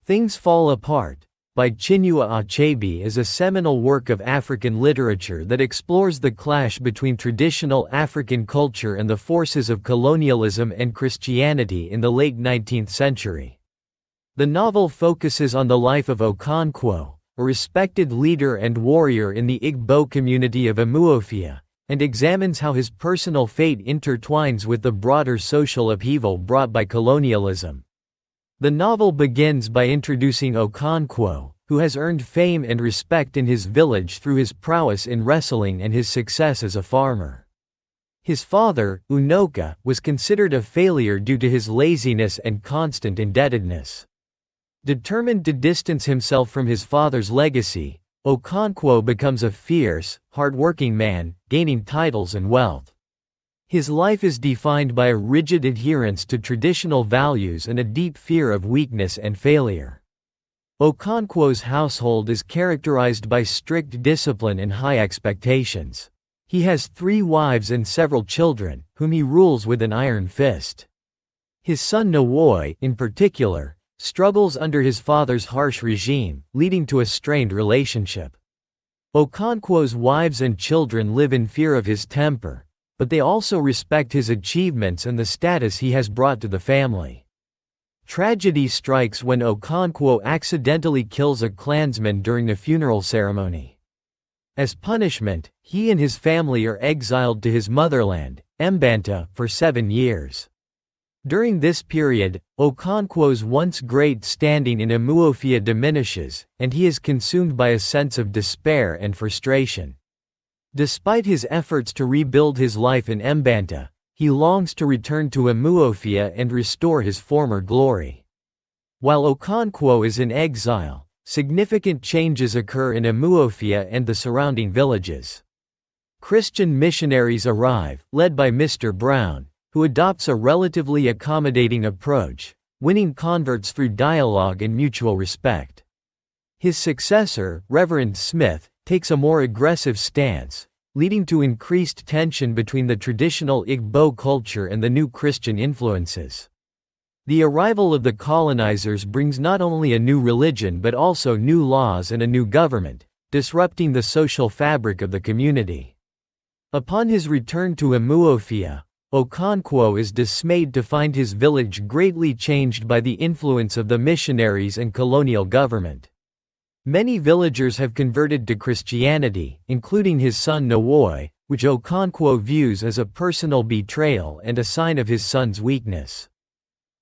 Things Fall Apart, by Chinua Achebe is a seminal work of African literature that explores the clash between traditional African culture and the forces of colonialism and Christianity in the late 19th century. The novel focuses on the life of Okonkwo, a respected leader and warrior in the Igbo community of Umuofia, and examines how his personal fate intertwines with the broader social upheaval brought by colonialism. The novel begins by introducing Okonkwo, who has earned fame and respect in his village through his prowess in wrestling and his success as a farmer. His father, Unoka, was considered a failure due to his laziness and constant indebtedness. Determined to distance himself from his father's legacy, Okonkwo becomes a fierce, hard-working man, gaining titles and wealth. His life is defined by a rigid adherence to traditional values and a deep fear of weakness and failure. Okonkwo's household is characterized by strict discipline and high expectations. He has 3 wives and several children, whom he rules with an iron fist. His son Nawoi, in particular, struggles under his father's harsh regime, leading to a strained relationship. Okonkwo's wives and children live in fear of his temper, but they also respect his achievements and the status he has brought to the family. Tragedy strikes when Okonkwo accidentally kills a clansman during a funeral ceremony. As punishment, he and his family are exiled to his motherland, Mbanta, for 7 years. During this period, Okonkwo's once great standing in Umuofia diminishes, and he is consumed by a sense of despair and frustration. Despite his efforts to rebuild his life in Mbanta, he longs to return to Umuofia and restore his former glory. While Okonkwo is in exile, significant changes occur in Umuofia and the surrounding villages. Christian missionaries arrive, led by Mr. Brown, who adopts a relatively accommodating approach, winning converts through dialogue and mutual respect. His successor, Reverend Smith, takes a more aggressive stance, leading to increased tension between the traditional Igbo culture and the new Christian influences. The arrival of the colonizers brings not only a new religion but also new laws and a new government, disrupting the social fabric of the community. Upon his return to Umuofia, Okonkwo is dismayed to find his village greatly changed by the influence of the missionaries and colonial government. Many villagers have converted to Christianity, including his son Nawoi, which Okonkwo views as a personal betrayal and a sign of his son's weakness.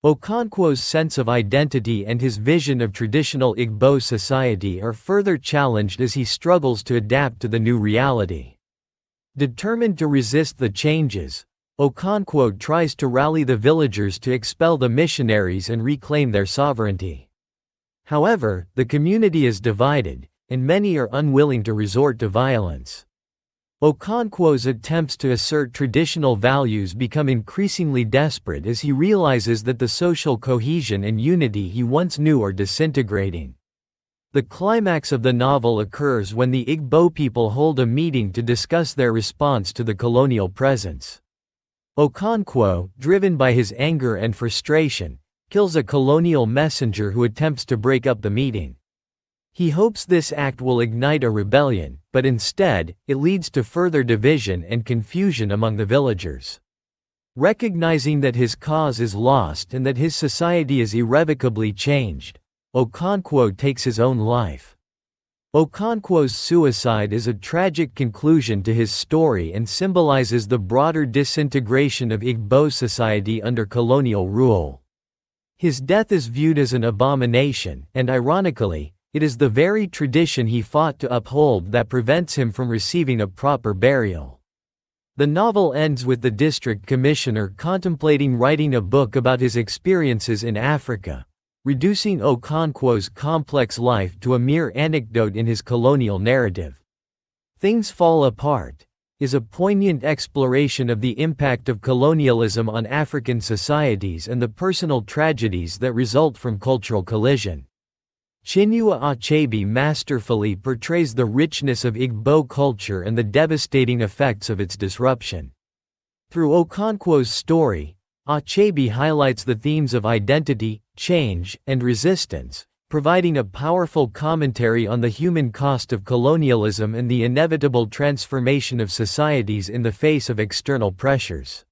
Okonkwo's sense of identity and his vision of traditional Igbo society are further challenged as he struggles to adapt to the new reality. Determined to resist the changes, Okonkwo tries to rally the villagers to expel the missionaries and reclaim their sovereignty. However, the community is divided, and many are unwilling to resort to violence. Okonkwo's attempts to assert traditional values become increasingly desperate as he realizes that the social cohesion and unity he once knew are disintegrating. The climax of the novel occurs when the Igbo people hold a meeting to discuss their response to the colonial presence. Okonkwo, driven by his anger and frustration, kills a colonial messenger who attempts to break up the meeting. He hopes this act will ignite a rebellion, but instead, it leads to further division and confusion among the villagers. Recognizing that his cause is lost and that his society is irrevocably changed, Okonkwo takes his own life. Okonkwo's suicide is a tragic conclusion to his story and symbolizes the broader disintegration of Igbo society under colonial rule. His death is viewed as an abomination, and ironically, it is the very tradition he fought to uphold that prevents him from receiving a proper burial. The novel ends with the district commissioner contemplating writing a book about his experiences in Africa, reducing Okonkwo's complex life to a mere anecdote in his colonial narrative. Things Fall Apart is a poignant exploration of the impact of colonialism on African societies and the personal tragedies that result from cultural collision. Chinua Achebe masterfully portrays the richness of Igbo culture and the devastating effects of its disruption. Through Okonkwo's story, Achebe highlights the themes of identity, change, and resistance, providing a powerful commentary on the human cost of colonialism and the inevitable transformation of societies in the face of external pressures.